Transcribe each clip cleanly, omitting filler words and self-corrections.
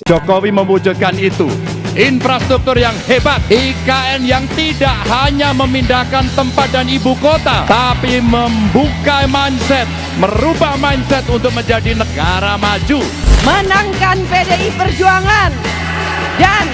Jokowi mewujudkan itu. Infrastruktur yang hebat, IKN yang tidak hanya memindahkan tempat dan ibu kota, tapi membuka mindset, merubah mindset untuk menjadi negara maju. Menangkan PDI Perjuangan dan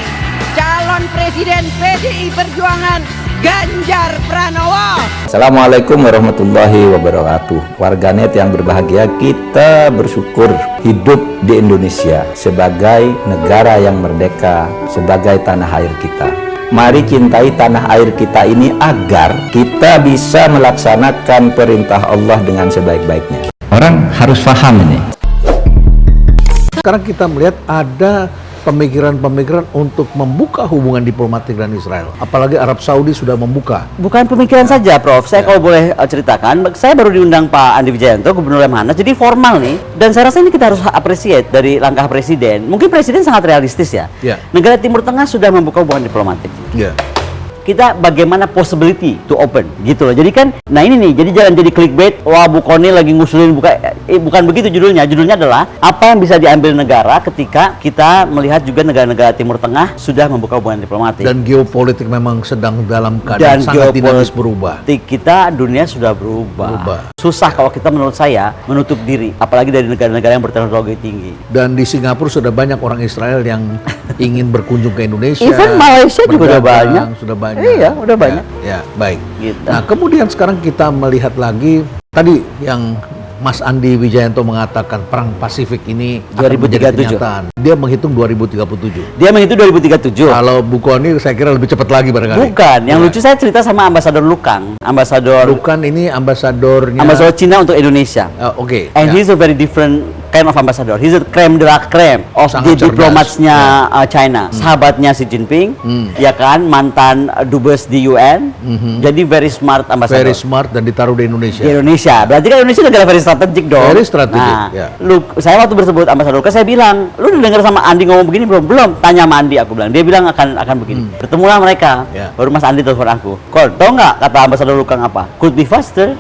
calon presiden PDI Perjuangan Ganjar Pranowo. Assalamualaikum warahmatullahi wabarakatuh. Warganet yang berbahagia, kita bersyukur hidup di Indonesia sebagai negara yang merdeka, sebagai tanah air kita. Mari cintai tanah air kita ini agar kita bisa melaksanakan perintah Allah dengan sebaik-baiknya. Orang harus paham ini. Sekarang kita melihat ada pemikiran-pemikiran untuk membuka hubungan diplomatik dengan Israel. Apalagi Arab Saudi sudah membuka. Bukan pemikiran saja, Prof. Saya kalau boleh ceritakan, saya baru diundang Pak Andi Wijayanto, Gubernur Lemhanas, jadi formal nih. Dan saya rasa ini kita harus appreciate dari langkah Presiden. Mungkin Presiden sangat realistis ya. Negara Timur Tengah sudah membuka hubungan diplomatik. Kita bagaimana possibility to open gitu loh. Jadi kan, nah ini nih, jadi jangan jadi clickbait. Wah, Bu Koni lagi ngusulin bukan begitu judulnya. Judulnya adalah apa yang bisa diambil negara ketika kita melihat juga negara-negara Timur Tengah sudah membuka hubungan diplomatik. Dan geopolitik memang sedang dalam keadaan sangat dinamis berubah. Kita dunia sudah berubah. Susah kalau kita menurut saya menutup diri, apalagi dari negara-negara yang berteknologi tinggi. Dan di Singapura sudah banyak orang Israel yang ingin berkunjung ke Indonesia. Even Malaysia juga udah banyak. Iya, udah banyak. Ya, baik. Gitu. Nah, kemudian sekarang kita melihat lagi tadi yang Mas Andi Wijayanto mengatakan perang Pasifik ini 2037. Dia menghitung 2037. Dia menghitung 2037. Kalau Bu Koni saya kira lebih cepat lagi barangkali. Bukan, yang lucu saya cerita sama Ambasador Lukang. Lukan ini ambasadornya. Ambasador Cina untuk Indonesia. Oke. And he's a very different kind of ambassador. He's a creme de la creme of the diplomatsnya China. Sahabatnya Xi Jinping, ya kan, mantan dubes di UN. Jadi very smart ambassador. Very smart dan ditaruh di Indonesia. Di Indonesia. Berarti kan Indonesia negara very strategik dong. Very strategik. Nah, saya waktu bersebut Ambasador Lukas, saya bilang, lu udah dengar sama Andi ngomong begini belum? Belum. Tanya sama Andi, aku bilang. Dia bilang akan begini. Bertemulah mereka. Baru Mas Andi telepon aku. Kol, tau nggak kata Ambasador Lukang apa? Could be faster.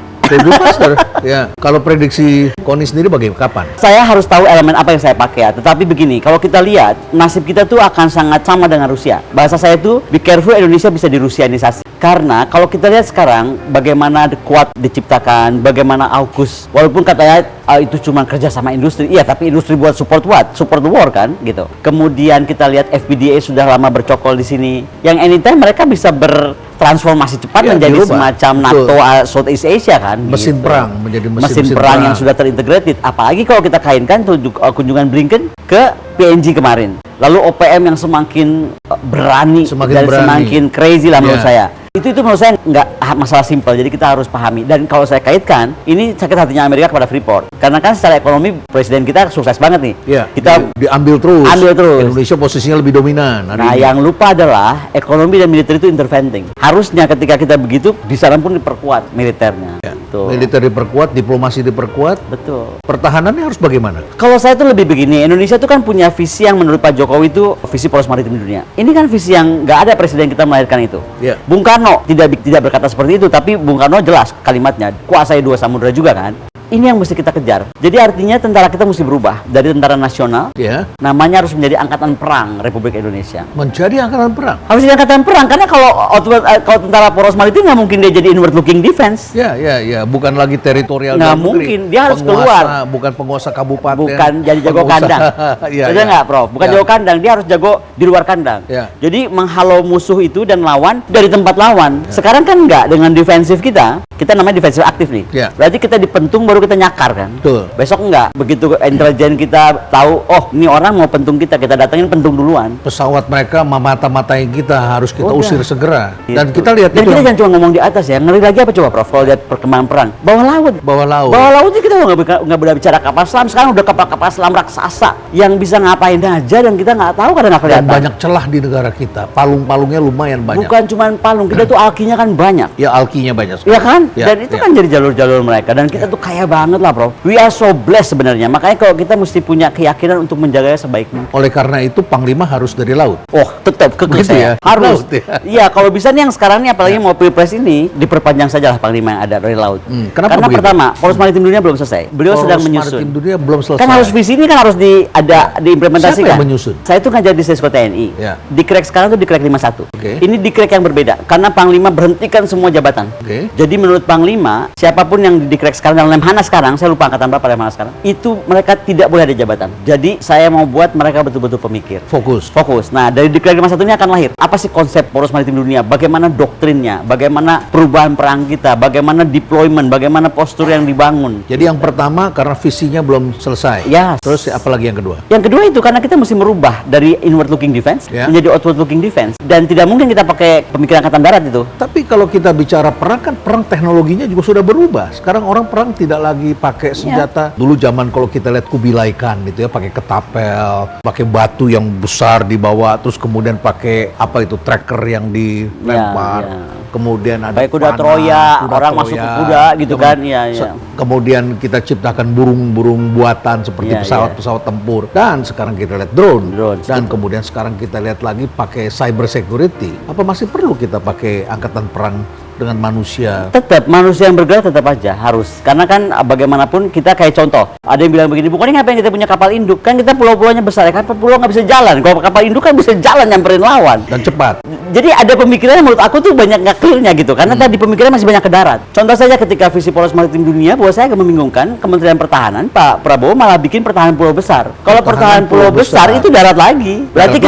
Ya, kalau prediksi Koni sendiri bagaimana? Kapan? Saya harus tahu elemen apa yang saya pakai ya. Tetapi begini, kalau kita lihat nasib kita tuh akan sangat sama dengan Rusia. Bahasa saya tuh be careful, Indonesia bisa dirusianisasi. Karena kalau kita lihat sekarang bagaimana kuat diciptakan, bagaimana AUKUS, walaupun katanya itu cuma kerja sama industri, iya, tapi industri buat support what? Support the war kan, gitu. Kemudian kita lihat FPDA sudah lama bercokol di sini. Yang anytime mereka bisa bertransformasi cepat menjadi semacam NATO Southeast Asia kan. Mesin perang menjadi mesin perang yang sudah terintegrated. Apalagi kalau kita kaitkan kunjungan Blinken ke PNG kemarin. Lalu OPM yang semakin berani dan semakin crazy lah menurut saya. Itu menurut saya nggak masalah simpel, jadi kita harus pahami. Dan kalau saya kaitkan, ini sakit hatinya Amerika kepada Freeport. Karena kan secara ekonomi presiden kita sukses banget nih. Kita diambil terus. Indonesia posisinya lebih dominan. Nah, yang lupa adalah ekonomi dan militer itu interventing. Harusnya ketika kita begitu, di sana pun diperkuat militernya. Militer diperkuat, diplomasi diperkuat. Betul. Pertahanannya harus bagaimana? Kalau saya tuh lebih begini, Indonesia tuh kan punya visi yang menurut Pak Jokowi itu visi poros maritim di dunia. Ini kan visi yang nggak ada presiden kita melahirkan itu. Bung Karno tidak berkata seperti itu, tapi Bung Karno jelas kalimatnya, kuasai dua samudera juga kan. Ini yang mesti kita kejar. Jadi artinya tentara kita mesti berubah dari tentara nasional, namanya harus menjadi angkatan perang Republik Indonesia. Menjadi angkatan perang? Harus jadi angkatan perang, karena kalau tentara poros maritim nggak mungkin dia jadi inward looking defense. Bukan lagi teritorial. Nggak mungkin, dia harus keluar. Bukan penguasa kabupaten. Bukan jadi jago kandang. Sudah nggak, Prof? Bukan jago kandang, dia harus jago di luar kandang. Jadi menghalau musuh itu dan lawan dari tempat lawan. Sekarang kan nggak, dengan defensif kita namanya defensif aktif nih. Berarti kita dipentung baru kita nyakar kan. Besok enggak, begitu intelijen kita tahu, oh ini orang mau pentung kita datangin pentung duluan. Pesawat mereka memata-matai kita, harus kita usir segera. Dan kita lihat dan kita jangan cuma ngomong di atas ya. Ngeri lagi apa coba, Prof? Kalau lihat perkembangan perang bawah laut. Bawah laut itu kita nggak berbicara kapal selam. Sekarang udah kapal selam raksasa yang bisa ngapain aja dan kita nggak tahu karena nggak kelihatan. Dan banyak celah di negara kita. Palung-palungnya lumayan banyak. Bukan cuma palung, kita tuh alkinya kan banyak. Ya, alkinya banyak sekali. Iya kan? Dan itu kan jadi jalur-jalur mereka. Dan kita tuh kaya banget lah, Prof. We are so blessed sebenarnya. Makanya kalau kita mesti punya keyakinan untuk menjaganya sebaik mungkin. Oleh karena itu Panglima harus dari laut. Oh, tetap kekeh Begitu saya. ya? Harus. Laut ya? Iya, kalau bisa nih yang sekarang nih apalagi mau pilpres ini diperpanjang saja lah Panglima yang ada dari laut. Kenapa Karena begitu? pertama, Poros Maritim Dunia belum selesai. Beliau Poros sedang Maritim menyusun. Dunia belum selesai. Kan harus visi ini kan harus diimplementasikan. Siapa yang menyusun? Saya itu ngajar di Sesko TNI. Ya. Dikrek sekarang tuh dikrek 51. Oke. Ini dikrek yang berbeda karena Panglima berhentikan semua jabatan. Oke. Jadi menurut Panglima, siapapun yang dikrek sekarang dalam Lemhanas sekarang, saya lupa angkatan berapa Lemhanas sekarang, itu mereka tidak boleh ada jabatan. Jadi saya mau buat mereka betul-betul pemikir. Fokus. Nah, dari Dikrek 51 ini akan lahir apa sih konsep Poros Maritim Dunia, bagaimana doktrinnya, bagaimana perubahan perang kita, bagaimana deployment, bagaimana postur yang dibangun. Jadi yang pertama karena visinya belum selesai. Ya. Terus apalagi yang kedua? Yang kedua itu karena kita mesti merubah dari inward looking defense Ya. menjadi outward looking defense, dan tidak mungkin kita pakai pemikiran angkatan darat itu. Tapi kalau kita bicara perang kan perang teknologinya juga sudah berubah. Sekarang orang perang tidak lagi pakai senjata. Dulu zaman kalau kita lihat Kubilai Khan gitu ya, pakai ketapel, pakai batu yang besar dibawa, terus kemudian pakai apa itu tracker yang dilempar. Ya. Kemudian ada Kayak kuda panah, Troya, kuda orang Troya. masuk ke kuda gitu kan. Iya, iya. Kemudian kita ciptakan burung-burung buatan seperti Iya, pesawat-pesawat tempur. Dan sekarang kita lihat drone. Drone, Dan kemudian sekarang kita lihat lagi pakai cyber security. Apa masih perlu kita pakai angkatan perang dengan manusia? Tetap manusia yang bergerak tetap aja harus, karena kan bagaimanapun kita kayak contoh, ada yang bilang begini, bukannya ngapain kita punya kapal induk, kan kita pulau-pulaunya besar ya, kapal pulau nggak bisa jalan, kalau kapal induk kan bisa jalan nyamperin lawan. Dan cepat. Jadi ada pemikiran yang menurut aku tuh banyak nggak clear-nya gitu, karena tadi pemikiran masih banyak ke darat. Contoh saja ketika visi Poros Maritim Dunia, buat saya agak membingungkan, Kementerian Pertahanan Pak Prabowo malah bikin pertahanan pulau besar. Kalau pertahanan pulau besar itu darat lagi, berarti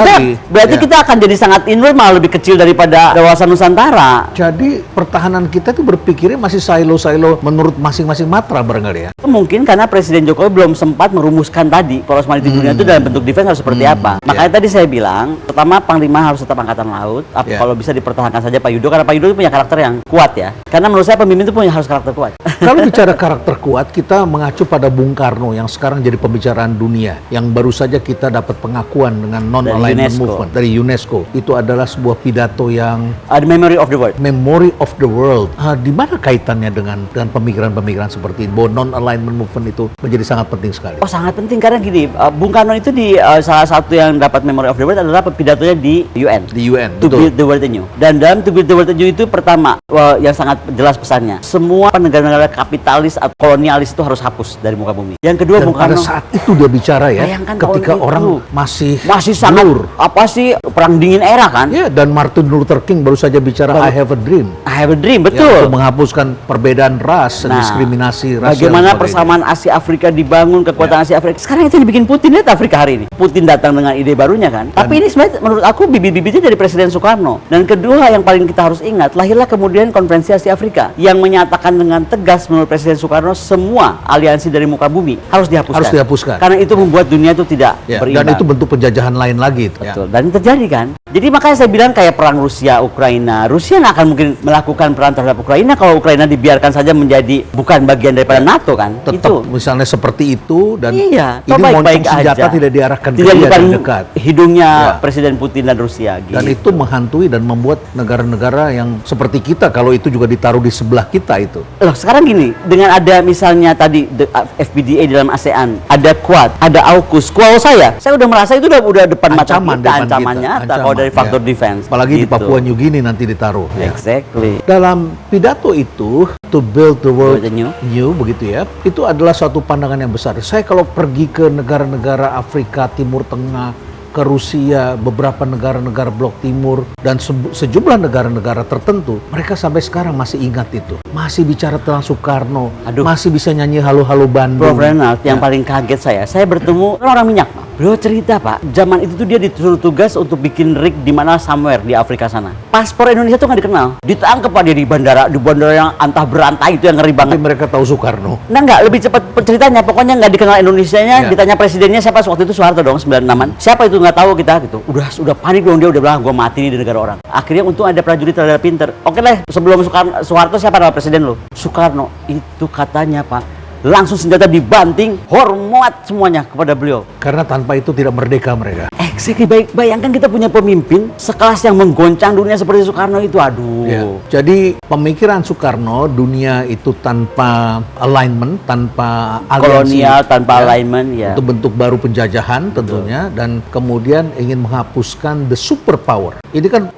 kita akan jadi sangat inward, malah lebih kecil daripada kawasan Nusantara. Jadi pertahanan kita tuh berpikirnya masih silo-silo menurut masing-masing matra barangkali ya. Mungkin karena Presiden Jokowi belum sempat merumuskan tadi Poros Maritim Dunia itu dalam bentuk defense harus seperti apa. Makanya tadi saya bilang, pertama Panglima harus tetap angkatan laut. Kalau bisa dipertahankan saja Pak Yudo, karena Pak Yudo punya karakter yang kuat ya. Karena menurut saya pemimpin itu harus karakter kuat. Kalau bicara karakter kuat, kita mengacu pada Bung Karno yang sekarang jadi pembicaraan dunia. Yang baru saja kita dapat pengakuan dengan non-alignment movement dari UNESCO. Itu adalah sebuah pidato yang The Memory of the World. Memory of the World. Di mana kaitannya dengan pemikiran-pemikiran seperti ini? Bahwa non-alignment movement itu menjadi sangat penting sekali. Oh, sangat penting karena gini, Bung Karno itu di salah satu yang dapat Memory of the World adalah pidatonya di UN. Di UN, To betul. build the world anew. Dan dalam To build the world anew itu pertama, yang sangat jelas pesannya, semua negara-negara kapitalis atau kolonialis itu harus hapus dari muka bumi. Yang kedua, Dan Bung pada Karno, saat itu dia bicara ya, bayangkan ketika tahun itu orang masih sangat blur. apa sih, perang dingin era kan? Ya, dan Martin Luther King baru saja bicara I have a dream. I have a dream, Ya, betul. untuk menghapuskan perbedaan ras, diskriminasi rasial. Bagaimana dan sebagainya. persamaan Asia Afrika dibangun, kekuatan Asia Afrika. Sekarang itu yang dibikin Putin, lihat Afrika hari ini. Putin datang dengan ide barunya kan. Tapi ini sebenarnya menurut aku bibit-bibitnya dari Presiden Soekarno. Dan kedua yang paling kita harus ingat, lahirlah kemudian Konferensi Asia Afrika yang menyatakan dengan tegas menurut Presiden Soekarno semua aliansi dari muka bumi harus dihapuskan. Harus dihapuskan. Karena itu membuat dunia itu tidak Ya, berimbang. dan itu bentuk penjajahan lain lagi. Ya. Betul. Dan itu terjadi kan. Jadi makanya saya bilang kayak perang Rusia Ukraina. Rusia nggak akan mungkin melakukan perang terhadap Ukraina kalau Ukraina dibiarkan saja menjadi bukan bagian daripada NATO kan. Tetap Itu. misalnya seperti itu dan Iya, ini baik-baik moncong senjata aja. tidak diarahkan ke Tidak dia bukan dari dekat. hidungnya Ya. Presiden Putin dan Rusia gitu. Dan itu menghantui dan membuat negara-negara yang seperti kita kalau itu juga ditaruh di sebelah kita itu. Loh, sekarang gini, dengan ada misalnya tadi FPDA di dalam ASEAN, ada Quad, ada AUKUS. Kalau saya udah merasa itu udah depan mata Ancaman kita, depan ancaman kita, nyata ancaman, kalau dari faktor ya. defense. Apalagi di Gitu. Papua New Guinea nanti ditaruh. Ya. Exactly. Dalam pidato itu, to build the world World anew. new, begitu ya, itu adalah suatu pandangan yang besar. Saya kalau pergi ke negara-negara Afrika, Timur Tengah, ke Rusia, beberapa negara-negara blok timur, dan sejumlah negara-negara tertentu, mereka sampai sekarang masih ingat itu. Masih bicara tentang Soekarno, Aduh. masih bisa nyanyi Halo-Halo Bandung. Prof. Renald, yang Ya. paling kaget saya bertemu orang minyak, Pak. Beliau cerita, Pak, zaman itu tuh dia disuruh tugas untuk bikin rig di mana somewhere di Afrika sana. Paspor Indonesia tuh nggak dikenal. Ditangkap Pak dia di bandara yang antah berantai itu yang ngeri Tapi banget. mereka tahu Soekarno. Nah, nggak, lebih cepat ceritanya. Pokoknya nggak dikenal Indonesianya, Ya. ditanya presidennya siapa waktu itu, Soeharto dong, 96-an. Siapa itu nggak tahu kita gitu. Udah panik dong, dia udah bilang gua mati nih di negara orang. Akhirnya untung ada prajurit rada pinter. Oke lah, sebelum Soeharto siapa nama presiden lo? Soekarno. Itu katanya, Pak, langsung senjata dibanting, hormat semuanya kepada beliau. Karena tanpa itu tidak merdeka mereka. Exactly, bayangkan kita punya pemimpin sekelas yang menggoncang dunia seperti Soekarno itu, aduh. Ya. Jadi pemikiran Soekarno, dunia itu tanpa alignment, tanpa aliansi, kolonial, tanpa alignment, ya. Itu bentuk baru penjajahan tentunya, dan kemudian ingin menghapuskan the superpower. Ini kan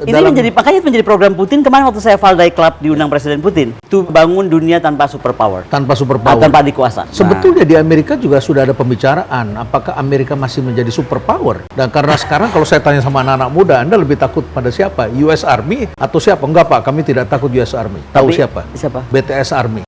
makanya menjadi program Putin kemarin waktu saya Valdai Club diundang Presiden Putin. Itu bangun dunia tanpa superpower. Tanpa superpower. Tanpa adik kuasa. Sebetulnya di Amerika juga sudah ada pembicaraan apakah Amerika masih menjadi superpower. Dan karena sekarang kalau saya tanya sama anak-anak muda, Anda lebih takut pada siapa? US Army atau siapa? Enggak Pak, kami tidak takut US Army. Tahu siapa? Siapa? BTS Army.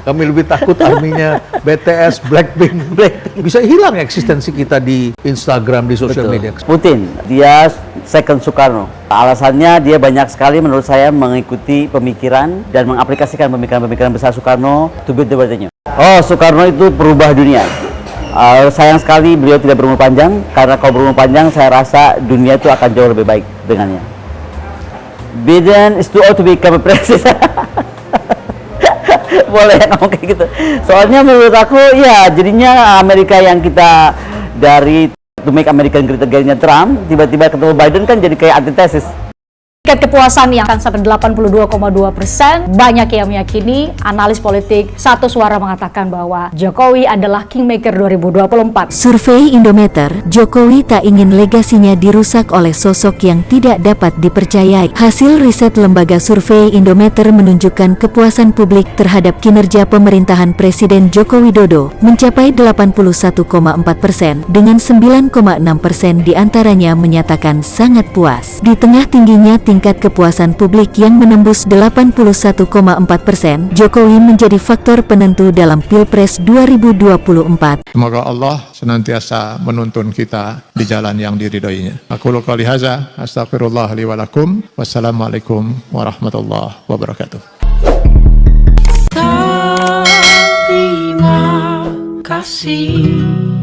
Kami lebih takut arminya BTS, Blackpink. Bisa hilang eksistensi kita di Instagram, di sosial media. Putin, dia second Soekarno. Alasannya dia banyak sekali menurut saya mengikuti pemikiran dan mengaplikasikan pemikiran-pemikiran besar Soekarno to build the world anew. Oh, Soekarno itu perubah dunia. Sayang sekali beliau tidak berumur panjang, karena kalau berumur panjang saya rasa dunia itu akan jauh lebih baik dengannya. Biden is too old to become a president. Boleh ngomong kayak gitu. Soalnya menurut aku ya jadinya Amerika yang kita dari to make American great again-nya Trump, tiba-tiba ketemu Biden kan jadi kayak antitesis. Tingkat kepuasan yang akan sampai 82,2%. Banyak yang meyakini, analis politik satu suara mengatakan bahwa Jokowi adalah Kingmaker 2024. Survei Indometer, Jokowi tak ingin legasinya dirusak oleh sosok yang tidak dapat dipercayai. Hasil riset lembaga survei Indometer menunjukkan kepuasan publik terhadap kinerja pemerintahan Presiden Joko Widodo mencapai 81,4%, dengan 9,6% diantaranya menyatakan sangat puas. Di tengah tingginya tingkat kepuasan publik yang menembus 81,4%, Jokowi menjadi faktor penentu dalam Pilpres 2024. Semoga Allah senantiasa menuntun kita di jalan yang diridhoinya. Aku qouli hadza, astaghfirullah li wa lakum. Wassalamualaikum warahmatullahi wabarakatuh. Terima kasih.